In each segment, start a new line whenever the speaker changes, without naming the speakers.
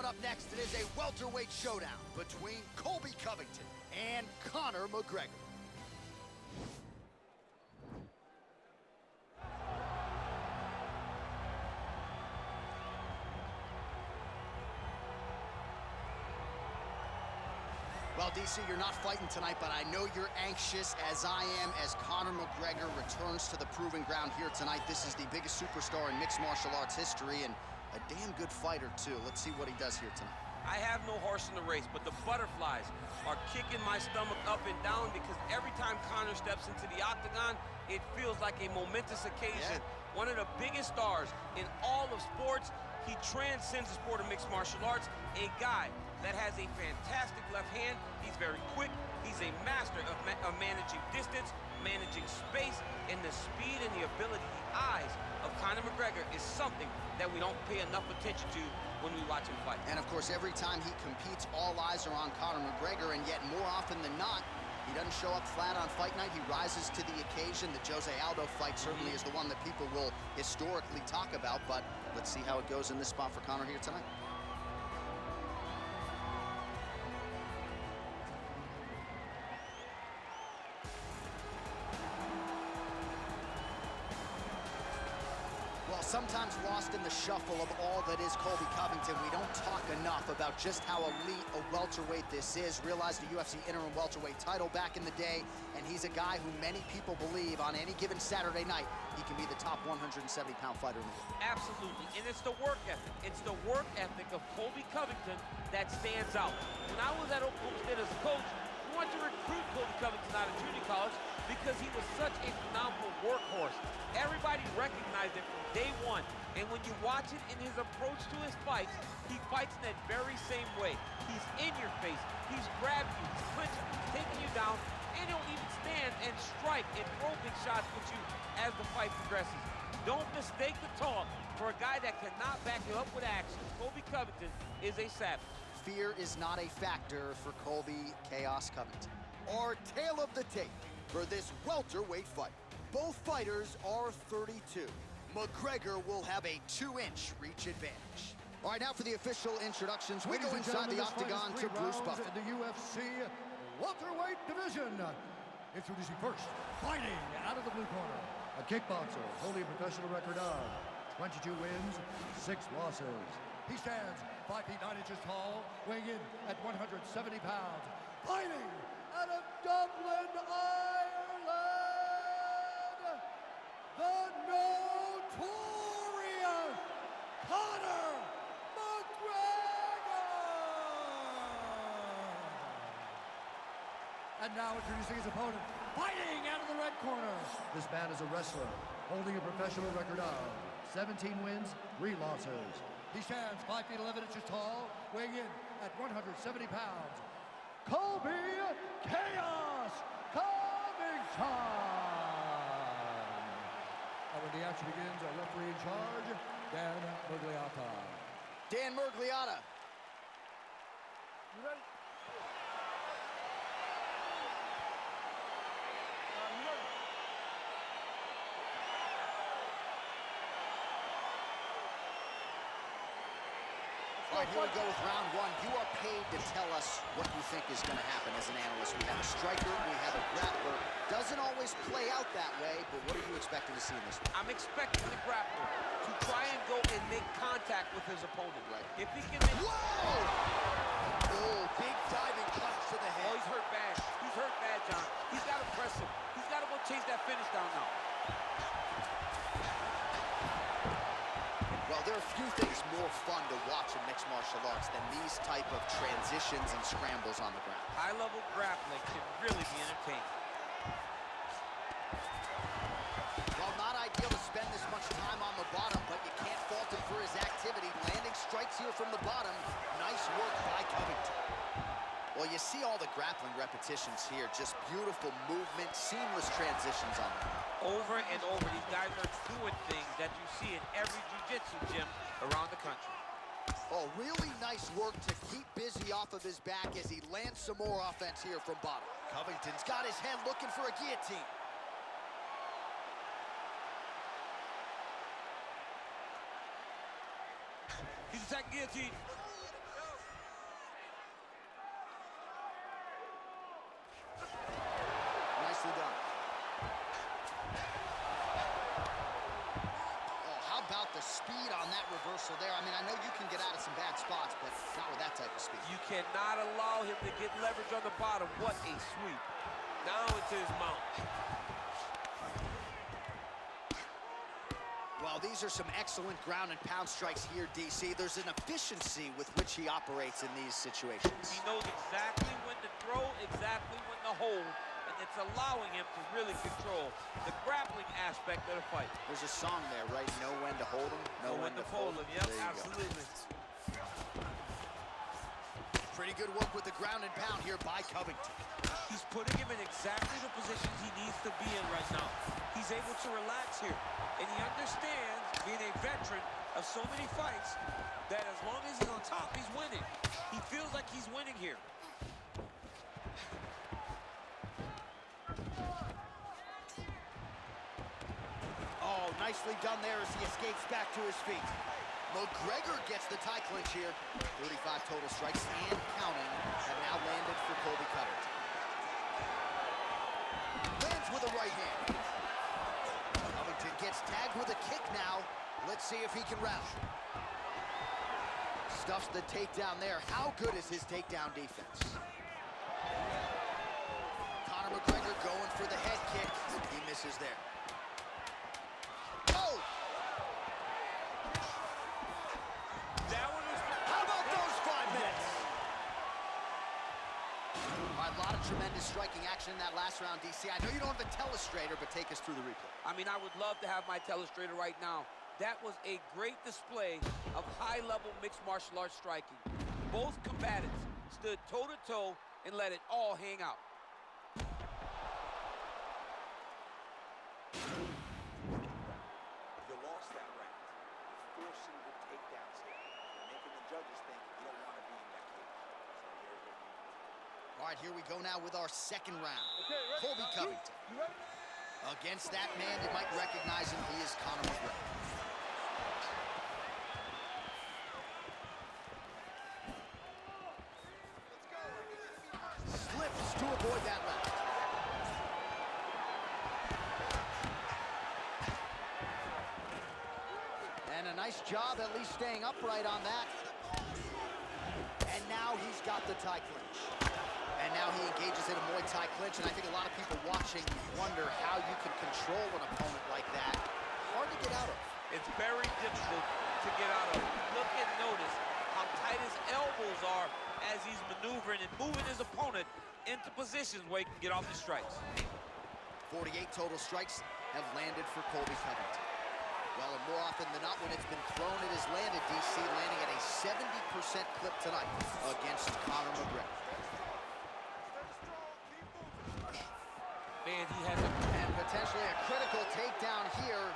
up next, it is a welterweight showdown between Colby Covington and Conor McGregor. Well, DC, you're not fighting tonight, but I know you're anxious, as I am, as Conor McGregor returns to the proving ground here tonight. This is the biggest superstar in mixed martial arts history, and a damn good fighter, too. Let's see what he does here tonight.
I have no horse in the race, but the butterflies are kicking my stomach up and down because every time Conor steps into the octagon, it feels like a momentous occasion. Yeah. One of the biggest stars in all of sports. He transcends the sport of mixed martial arts. A guy that has a fantastic left hand. He's very quick. He's a master of managing distance, managing space, and the speed and the ability, the eyes of Conor McGregor is something that we don't pay enough attention to when we watch him fight.
And of course, every time he competes, all eyes are on Conor McGregor, and yet more often than not, he doesn't show up flat on fight night. He rises to the occasion. The Jose Aldo fight certainly is the one that people will historically talk about, but let's see how it goes in this spot for Conor here tonight. Well, sometimes lost in the shuffle of all that is Colby Covington, we don't talk enough about just how elite a welterweight this is. Realized the UFC interim welterweight title back in the day, and he's a guy who many people believe on any given Saturday night, he can be the top 170-pound fighter in the world.
Absolutely, and it's the work ethic. It's the work ethic of Colby Covington that stands out. When I was at Oklahoma State as a coach, we wanted to recruit Colby Covington out of junior college because he was such a phenomenal workhorse. Everybody recognized it from day one. And when you watch it in his approach to his fights, he fights in that very same way. He's in your face. He's grabbing you, he's clinching you, he's taking you down, and he'll even stand and strike and throw big shots with you as the fight progresses. Don't mistake the talk for a guy that cannot back you up with action. Colby Covington is a savage.
Fear is not a factor for Colby Chaos Covington. Our tale of the tape for this welterweight fight. Both fighters are 32. McGregor will have a 2-inch reach advantage. All right, now for the official introductions. We go inside the octagon to Bruce Buffer.
In the UFC welterweight division. Introducing first, fighting out of the blue corner, a kickboxer holding a professional record of 22 wins, 6 losses. He stands 5 feet 9 inches tall, weighing in at 170 pounds. Fighting out of Dublin, Ireland, the notorious Conor McGregor! And now introducing his opponent, fighting out of the red corner. This man is a wrestler, holding a professional record of 17 wins, 3 losses. He stands 5 feet 11 inches tall, weighing in at 170 pounds. Colby Chaos Covington! And when the action begins, our referee in charge, Dan Murgliata.
Dan Murgliata.
You ready?
All right, here we go with round 1. You are paid to tell us what you think is going to happen as an analyst. We have a striker, we have a grappler. Doesn't always play out that way, but what are you expecting to see in this one?
I'm expecting the grappler to try and go and make contact with his opponent.
Right.
If he can make...
Whoa! Oh, big diving punch to the head.
Oh, he's hurt bad. He's hurt bad, John. He's got to press him. He's got to go chase that finish down now.
Well, there are few things more fun to watch in mixed martial arts than these type of transitions and scrambles on the ground.
High-level grappling can really be entertaining.
Well, not ideal to spend this much time on the bottom, but you can't fault him for his activity. Landing strikes here from the bottom. Nice work by Covington. Well, you see all the grappling repetitions here. Just beautiful movement, seamless transitions on the ground.
Over and over, these guys are doing things that you see in every jiu-jitsu gym around the country.
Oh, really nice work to keep busy off of his back as he lands some more offense here from bottom. Covington's got his head looking for a guillotine.
He's attacking guillotine.
reversal there. I mean, I know you can get out of some bad spots, but not with that type of speed.
You cannot allow him to get leverage on the bottom. What a sweep. Now into his mount.
Well, these are some excellent ground and pound strikes here, DC. There's an efficiency with which he operates in these situations.
He knows exactly when to throw, exactly when to hold, and it's allowing him to really control the grappling aspect of the fight.
There's a song there, right? Know when to hold him, know when to fold him.
Yep, absolutely.
Pretty good work with the ground and pound here by Covington.
He's putting him in exactly the positions he needs to be in right now. He's able to relax here, and he understands, being a veteran of so many fights, that as long as he's on top, he's winning. He feels like he's winning here.
Oh, nicely done there as he escapes back to his feet. McGregor gets the tie clinch here. 35 total strikes and counting have now landed for Colby Covington. Lands with a right hand. Covington gets tagged with a kick now. Let's see if he can rally. Stuffs the takedown there. How good is his takedown defense? Conor McGregor going for the head kick. He misses there. Oh!
That one was...
How about those 5 minutes? All right, a lot of tremendous striking action in that last round, DC. I know you don't have a telestrator, but take us through the replay.
I mean, I would love to have my telestrator right now. That was a great display of high-level mixed martial arts striking. Both combatants stood toe-to-toe and let it all hang out.
You lost that round. You're forcing the takedowns here. You're making the judges think you don't want to be in that cage. So here's what you do.
All right, here we go now with our second round. Colby Covington. Against that man, you might recognize him. He is Conor McGregor. Slips to avoid that left. And a nice job at least staying upright on that. And now he's got the tie clinch. And now he engages in a Muay Thai clinch, and I think a lot of people watching wonder how you can control an opponent like that. Hard to get out of.
It's very difficult to get out of. Look and notice how tight his elbows are as he's maneuvering and moving his opponent into positions where he can get off the strikes.
48 total strikes have landed for Colby Covington. Well, and more often than not, when it's been thrown, it has landed, DC, landing at a 70% clip tonight against Conor McGregor.
Man, he has a...
And potentially a critical takedown here.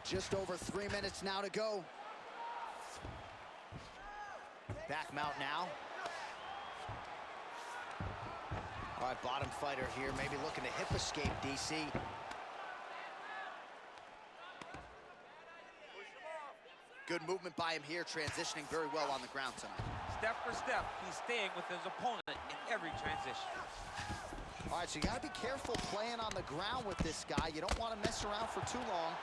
Just over 3 minutes now to go. Back mount now. All right, bottom fighter here, maybe looking to hip escape, DC. Good movement by him here, transitioning very well on the ground tonight.
Step for step, he's staying with his opponent in every transition.
All right, so you gotta be careful playing on the ground with this guy. You don't want to mess around for too long.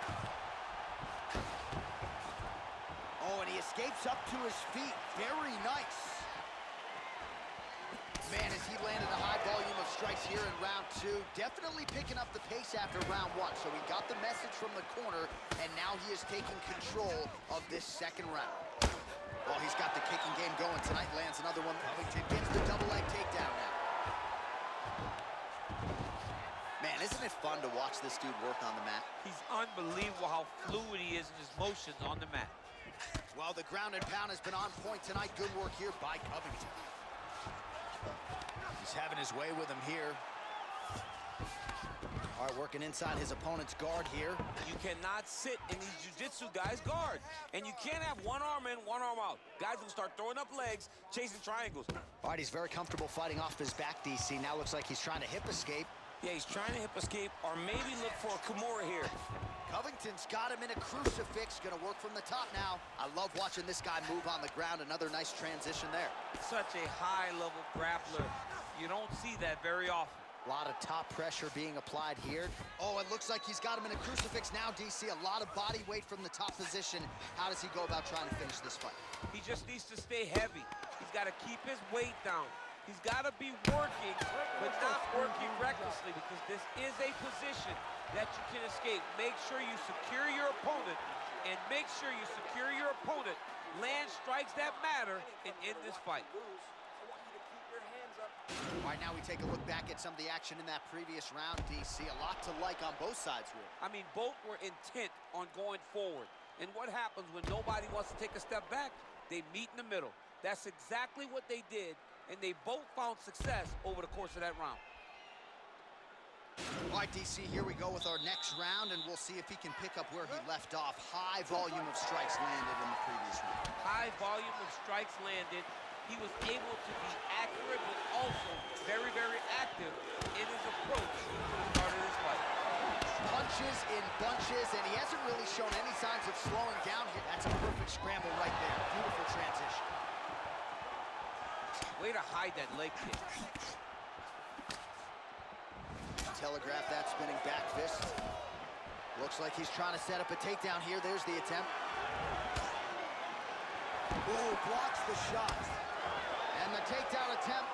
Oh, and he escapes up to his feet. Very nice. Man, as he landed a high volume of strikes here in round 2, definitely picking up the pace after round 1. So he got the message from the corner, and now he is taking control of this second round. Well, he's got the kicking game going tonight. Lands another one. Covington gets the double leg takedown now. Man, isn't it fun to watch this dude work on the mat?
He's unbelievable how fluid he is in his motions on the mat.
Well, the ground and pound has been on point tonight. Good work here by Covington. He's having his way with him here. All right, working inside his opponent's guard here.
You cannot sit in these jiu-jitsu guys' guard. And you can't have one arm in, one arm out. Guys will start throwing up legs, chasing triangles.
All right, he's very comfortable fighting off his back, DC. Now looks like he's trying to hip escape.
Yeah, he's trying to hip escape or maybe look for a Kimura here.
Covington's got him in a crucifix. Gonna work from the top now. I love watching this guy move on the ground. Another nice transition there.
Such a high-level grappler. You don't see that very often.
A lot of top pressure being applied here. Oh, it looks like he's got him in a crucifix now, DC. A lot of body weight from the top position. How does he go about trying to finish this fight?
He just needs to stay heavy. He's got to keep his weight down. He's got to be working, but not working recklessly, because this is a position that you can escape. Make sure you secure your opponent, and make sure you secure your opponent. Land strikes that matter and end this fight.
All right, now we take a look back at some of the action in that previous round, DC. A lot to like on both sides, really.
I mean, both were intent on going forward. And what happens when nobody wants to take a step back? They meet in the middle. That's exactly what they did, and they both found success over the course of that round.
All right, DC, here we go with our next round, and we'll see if he can pick up where he left off. High volume of strikes landed in the previous round.
High volume of strikes landed. He was able to be accurate, but also very, very active in his approach to the start of this fight.
Punches in bunches, and he hasn't really shown any signs of slowing down here. That's a perfect scramble right there. Beautiful transition.
Way to hide that leg kick.
Telegraph that spinning back fist. Looks like he's trying to set up a takedown here. There's the attempt. Ooh, blocks the shot. And the takedown attempt,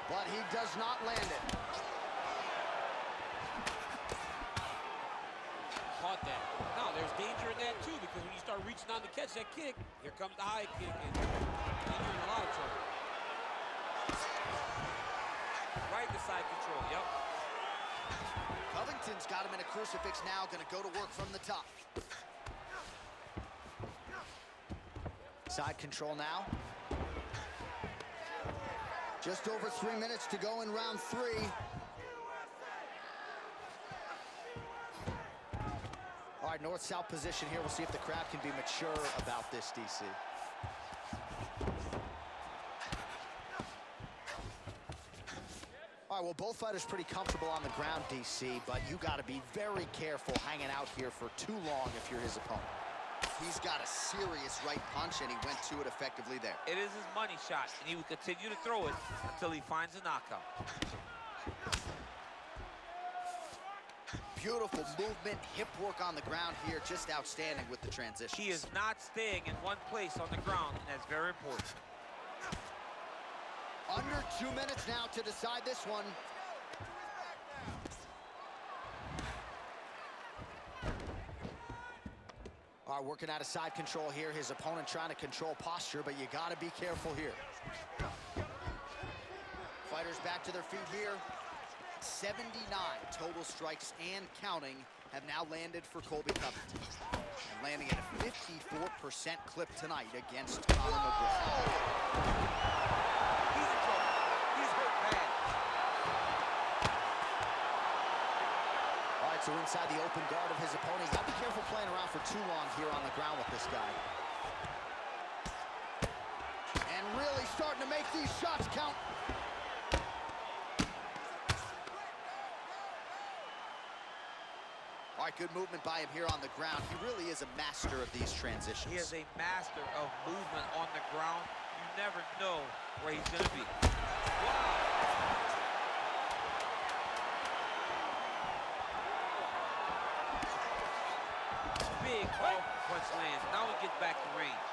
but he does not land it.
Caught that. Now, there's danger in that, too, because when you start reaching on to catch that kick, here comes the high kick, and you're in a lot of trouble. Right to side control, yep.
Covington's got him in a crucifix now, gonna go to work from the top. Side control now. Just over 3 minutes to go in round 3. All right, north-south position here. We'll see if the crowd can be mature about this, DC. All right, well, both fighters pretty comfortable on the ground, DC, but you got to be very careful hanging out here for too long if you're his opponent. He's got a serious right punch, and he went to it effectively there.
It is his money shot, and he will continue to throw it until he finds a knockout.
Beautiful movement, hip work on the ground here, just outstanding with the transition.
He is not staying in one place on the ground, and that's very important.
Under 2 minutes now to decide this one. All right, working out of side control here. His opponent trying to control posture, but you got to be careful here. Fighters back to their feet here. 79 total strikes and counting have now landed for Colby Covington. And landing at a 54% clip tonight against Conor McGregor.
He's in trouble. He's hurt bad.
All right, so inside the open guard of his opponent. He's got to be careful playing around for too long here on the ground with this guy. And really starting to make these shots count. All right, good movement by him here on the ground. He really is a master of these transitions.
He is a master of movement on the ground. You never know where he's going to be. Wow. Big powerful punch lands. Now he gets back to range.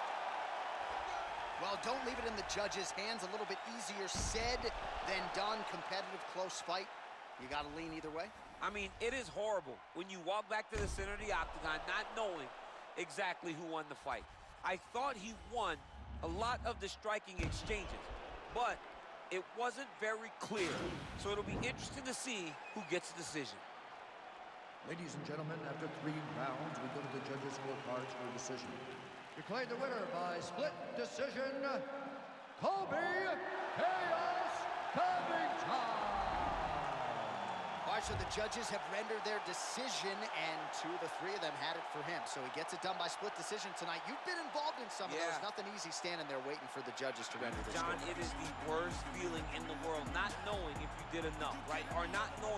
Well, don't leave it in the judges' hands. A little bit easier said than done. Competitive, close fight. You got to lean either way.
I mean, it is horrible when you walk back to the center of the octagon not knowing exactly who won the fight. I thought he won a lot of the striking exchanges, but it wasn't very clear. So it'll be interesting to see who gets the decision.
Ladies and gentlemen, after 3 rounds, we go to the judges' scorecards for a decision. Declared the winner by split decision, Colby Covington.
All right, so the judges have rendered their decision, and 2 of the 3 of them had it for him. So he gets it done by split decision tonight. You've been involved in some of those. Nothing easy standing there waiting for the judges to render this.
John, it is the worst feeling in the world, not knowing if you did enough, right? Or not knowing